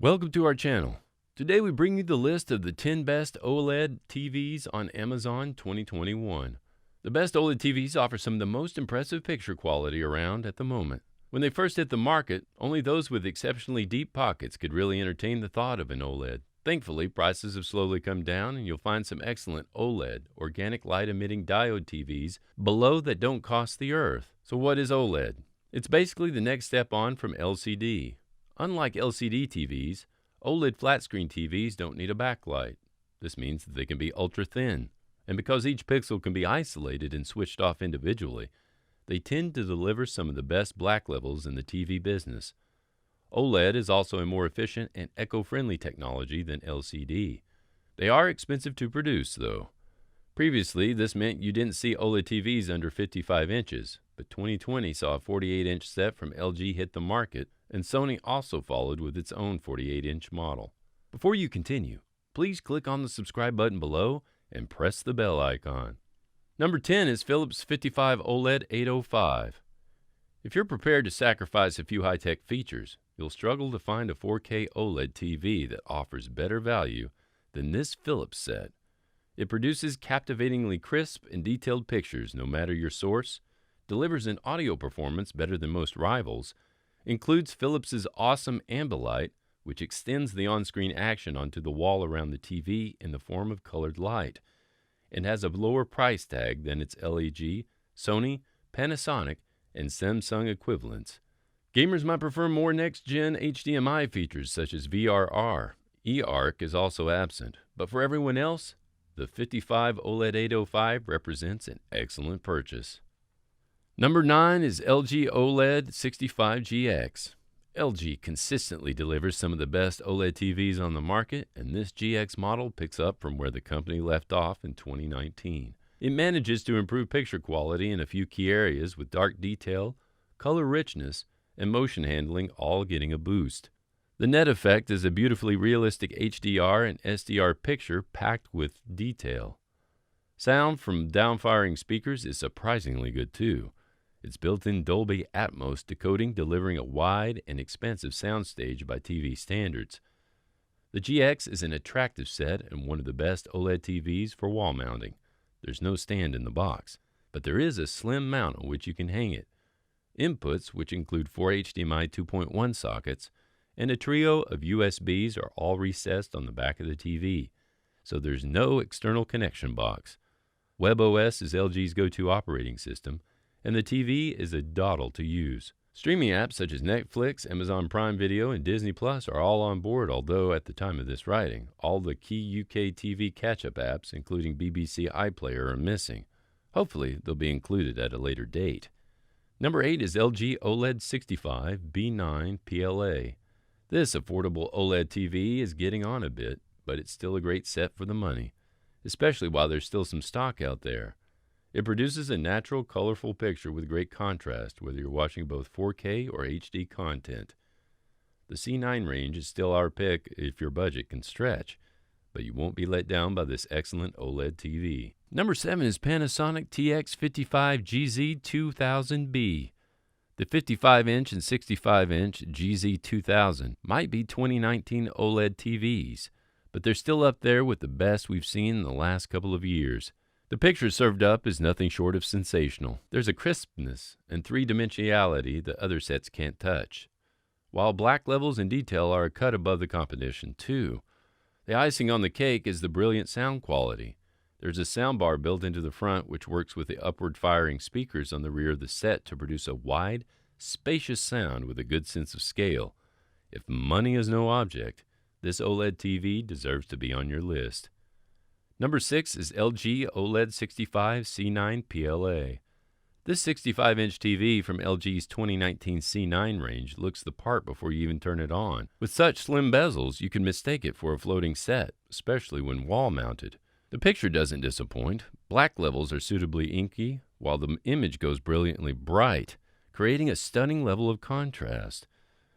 Welcome to our channel. Today we bring you the list of the 10 best OLED TVs on Amazon 2021. The best OLED TVs offer some of the most impressive picture quality around at the moment. When they first hit the market, only those with exceptionally deep pockets could really entertain the thought of an OLED. Thankfully, prices have slowly come down and you'll find some excellent OLED, organic light-emitting diode TVs, below that don't cost the earth. So what is OLED? It's basically the next step on from LCD. Unlike LCD TVs, OLED flat-screen TVs don't need a backlight. This means that they can be ultra-thin. And because each pixel can be isolated and switched off individually, they tend to deliver some of the best black levels in the TV business. OLED is also a more efficient and eco-friendly technology than LCD. They are expensive to produce, though. Previously, this meant you didn't see OLED TVs under 55 inches, but 2020 saw a 48-inch set from LG hit the market, and Sony also followed with its own 48-inch model. Before you continue, please click on the subscribe button below and press the bell icon. Number 10 is Philips 55 OLED 805. If you're prepared to sacrifice a few high-tech features, you'll struggle to find a 4K OLED TV that offers better value than this Philips set. It produces captivatingly crisp and detailed pictures no matter your source, delivers an audio performance better than most rivals, includes Philips's awesome Ambilight, which extends the on-screen action onto the wall around the TV in the form of colored light, and has a lower price tag than its LG, Sony, Panasonic, and Samsung equivalents. Gamers might prefer more next-gen HDMI features such as VRR. eARC is also absent, but for everyone else, the 55 OLED 805 represents an excellent purchase. Number 9 is LG OLED 65GX. LG consistently delivers some of the best OLED TVs on the market, and this GX model picks up from where the company left off in 2019. It manages to improve picture quality in a few key areas with dark detail, color richness, and motion handling all getting a boost. The net effect is a beautifully realistic HDR and SDR picture packed with detail. Sound from downfiring speakers is surprisingly good too. Its built-in Dolby Atmos decoding delivering a wide and expansive soundstage by TV standards. The GX is an attractive set and one of the best OLED TVs for wall mounting. There's no stand in the box, but there is a slim mount on which you can hang it. Inputs, which include 4 HDMI 2.1 sockets, and a trio of USBs are all recessed on the back of the TV, so there's no external connection box. WebOS is LG's go-to operating system, and the TV is a dawdle to use. Streaming apps such as Netflix, Amazon Prime Video, and Disney Plus are all on board, although at the time of this writing, all the key UK TV catch-up apps, including BBC iPlayer, are missing. Hopefully, they'll be included at a later date. Number 8 is LG OLED 65 B9 PLA. This affordable OLED TV is getting on a bit, but it's still a great set for the money, especially while there's still some stock out there. It produces a natural, colorful picture with great contrast, whether you're watching both 4K or HD content. The C9 range is still our pick if your budget can stretch, but you won't be let down by this excellent OLED TV. Number 7 is Panasonic TX55GZ2000B. The 55-inch and 65-inch GZ2000 might be 2019 OLED TVs, but they're still up there with the best we've seen in the last couple of years. The picture served up is nothing short of sensational. There's a crispness and three-dimensionality that other sets can't touch, while black levels and detail are a cut above the competition too. The icing on the cake is the brilliant sound quality. There's a soundbar built into the front which works with the upward-firing speakers on the rear of the set to produce a wide, spacious sound with a good sense of scale. If money is no object, this OLED TV deserves to be on your list. Number 6 is LG OLED 65 C9 PLA. This 65-inch TV from LG's 2019 C9 range looks the part before you even turn it on. With such slim bezels, you can mistake it for a floating set, especially when wall-mounted. The picture doesn't disappoint. Black levels are suitably inky, while the image goes brilliantly bright, creating a stunning level of contrast.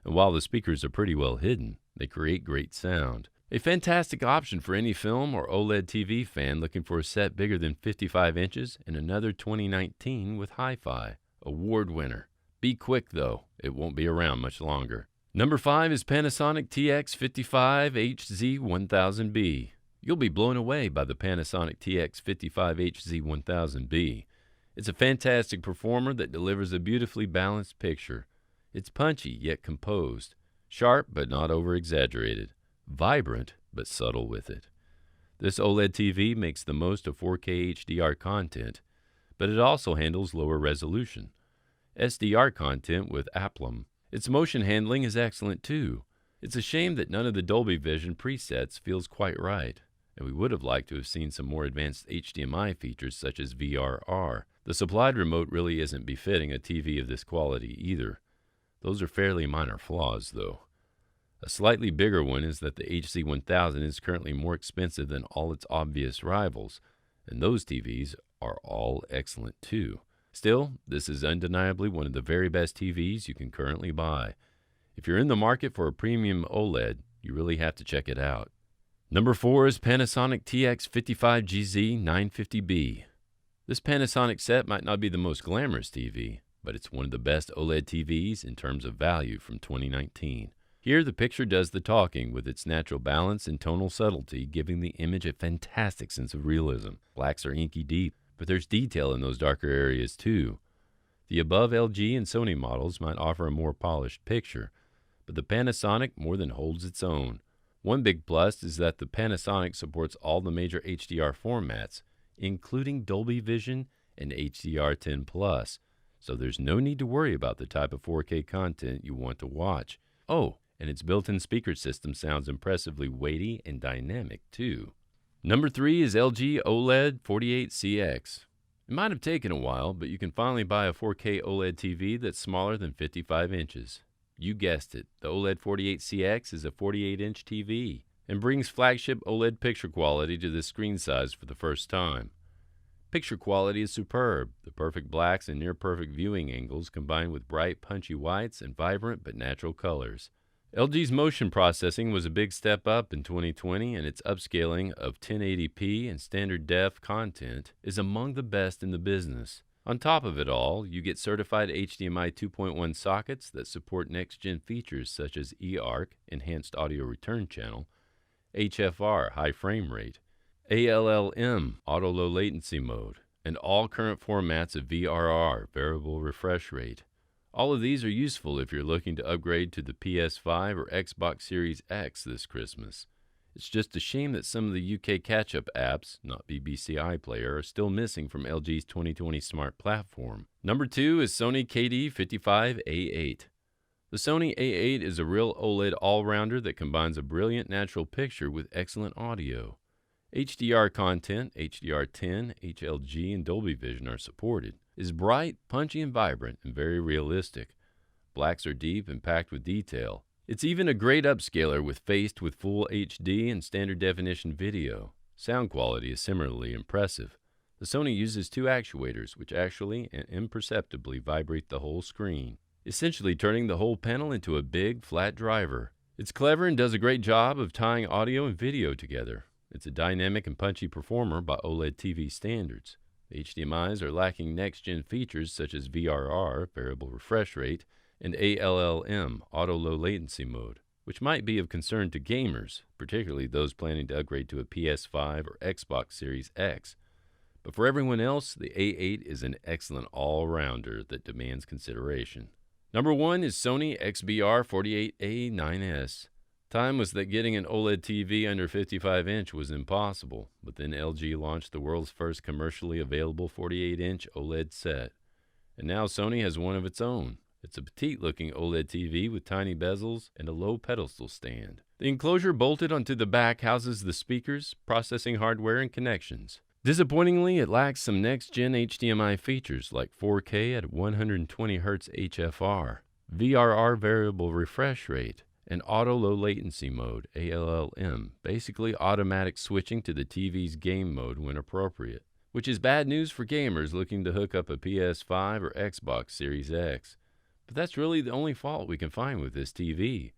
And while the speakers are pretty well hidden, they create great sound. A fantastic option for any film or OLED TV fan looking for a set bigger than 55 inches and another 2019 with Hi-Fi. Award winner. Be quick though, it won't be around much longer. Number 5 is Panasonic TX55HZ1000B. You'll be blown away by the Panasonic TX55HZ1000B. It's a fantastic performer that delivers a beautifully balanced picture. It's punchy yet composed, sharp but not over-exaggerated, vibrant but subtle with it. This OLED TV makes the most of 4K HDR content, but it also handles lower resolution SDR content with Aplum. Its motion handling is excellent too. It's a shame that none of the Dolby Vision presets feels quite right, and we would have liked to have seen some more advanced HDMI features such as VRR. The supplied remote really isn't befitting a TV of this quality either. Those are fairly minor flaws, though. A slightly bigger one is that the HC1000 is currently more expensive than all its obvious rivals, and those TVs are all excellent too. Still, this is undeniably one of the very best TVs you can currently buy. If you're in the market for a premium OLED, you really have to check it out. Number 4 is Panasonic TX55GZ950B. This Panasonic set might not be the most glamorous TV, but it's one of the best OLED TVs in terms of value from 2019. Here, the picture does the talking with its natural balance and tonal subtlety, giving the image a fantastic sense of realism. Blacks are inky deep, but there's detail in those darker areas too. The above LG and Sony models might offer a more polished picture, but the Panasonic more than holds its own. One big plus is that the Panasonic supports all the major HDR formats, including Dolby Vision and HDR10+, so there's no need to worry about the type of 4K content you want to watch. Oh, and its built-in speaker system sounds impressively weighty and dynamic too. Number 3 is LG OLED 48CX. It might have taken a while, but you can finally buy a 4K OLED TV that's smaller than 55 inches. You guessed it, the OLED 48CX is a 48-inch TV and brings flagship OLED picture quality to this screen size for the first time. Picture quality is superb, the perfect blacks and near-perfect viewing angles combined with bright, punchy whites and vibrant but natural colors. LG's motion processing was a big step up in 2020, and its upscaling of 1080p and standard def content is among the best in the business. On top of it all, you get certified HDMI 2.1 sockets that support next-gen features such as eARC, Enhanced Audio Return Channel, HFR, High Frame Rate, ALLM, Auto Low Latency Mode, and all current formats of VRR, Variable Refresh Rate. All of these are useful if you're looking to upgrade to the PS5 or Xbox Series X this Christmas. It's just a shame that some of the UK catch-up apps, not BBC iPlayer, are still missing from LG's 2020 smart platform. Number 2 is Sony KD55A8. The Sony A8 is a real OLED all-rounder that combines a brilliant natural picture with excellent audio. HDR content, HDR10, HLG, and Dolby Vision are supported. It is bright, punchy, and vibrant, and very realistic. Blacks are deep and packed with detail. It's even a great upscaler faced with full HD and standard definition video. Sound quality is similarly impressive. The Sony uses 2 actuators, which actually and imperceptibly vibrate the whole screen, essentially turning the whole panel into a big, flat driver. It's clever and does a great job of tying audio and video together. It's a dynamic and punchy performer by OLED TV standards. The HDMIs are lacking next-gen features such as VRR, Variable Refresh Rate, and ALLM, Auto Low Latency Mode, which might be of concern to gamers, particularly those planning to upgrade to a PS5 or Xbox Series X. But for everyone else, the A8 is an excellent all-rounder that demands consideration. Number 1 is Sony XBR48A9S. Time was that getting an OLED TV under 55-inch was impossible, but then LG launched the world's first commercially available 48-inch OLED set. And now Sony has one of its own. It's a petite-looking OLED TV with tiny bezels and a low pedestal stand. The enclosure bolted onto the back houses the speakers, processing hardware, and connections. Disappointingly, it lacks some next-gen HDMI features like 4K at 120 Hz HFR, VRR Variable Refresh Rate, and Auto Low Latency Mode, ALLM, basically automatic switching to the TV's game mode when appropriate, which is bad news for gamers looking to hook up a PS5 or Xbox Series X. But that's really the only fault we can find with this TV.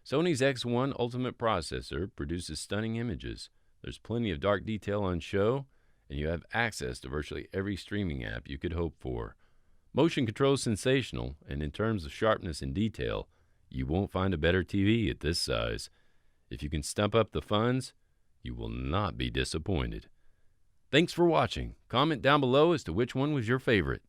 Sony's X1 Ultimate processor produces stunning images. There's plenty of dark detail on show, and you have access to virtually every streaming app you could hope for. Motion control is sensational, and in terms of sharpness and detail, You won't find a better TV at this size. If you can stump up the funds, you will not be disappointed. Thanks for watching. Comment down below as to which one was your favorite.